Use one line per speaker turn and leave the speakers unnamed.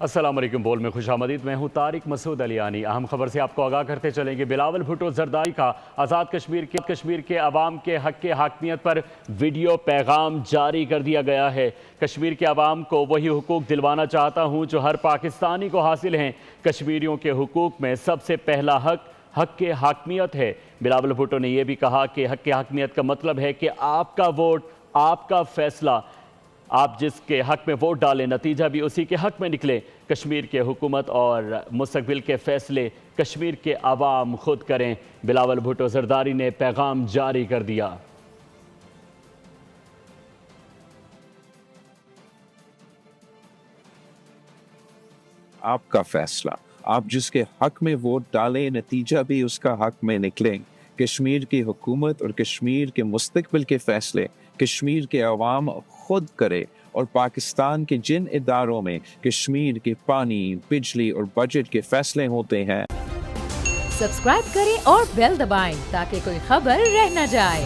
अस्सलाम वालेकुम। बोल में खुशामदीद। मैं हूं तारिक मसूद अलियानी। अहम खबर से आपको आगाह करते चलेंगे। बिलावल भुट्टो जरदारी का आज़ाद कश्मीर के अवाम के हक़ के हाकमियत पर वीडियो पैगाम जारी कर दिया गया है। कश्मीर के अवाम को वही हुकूक दिलवाना चाहता हूं जो हर पाकिस्तानी को हासिल हैं। कश्मीरियों के हुकूक में सबसे पहला हक़ के हाकमियत है। बिलावल भुट्टो ने यह भी कहा कि हक़ के हाकमियत का मतलब है कि आपका वोट, आपका फैसला, आप जिसके हक़ में वोट डालें नतीजा भी उसी के हक़ में निकले। कश्मीर के हुकूमत और मुस्तक़बिल के फ़ैसले कश्मीर के अवाम खुद करें। बिलावल भुट्टो जरदारी ने पैगाम जारी कर दिया।
आपका फैसला, आप जिसके हक़ में वोट डालें नतीजा भी उसका हक़ में निकले। कश्मीर की हुकूमत और कश्मीर के मुस्तक़बिल के फ़ैसले कश्मीर के अवाम खुद करे और पाकिस्तान के जिन इदारों में कश्मीर के पानी, बिजली और बजट के फ़ैसले होते हैं।
सब्सक्राइब करें और बेल दबाएं ताकि कोई खबर रह न जाए।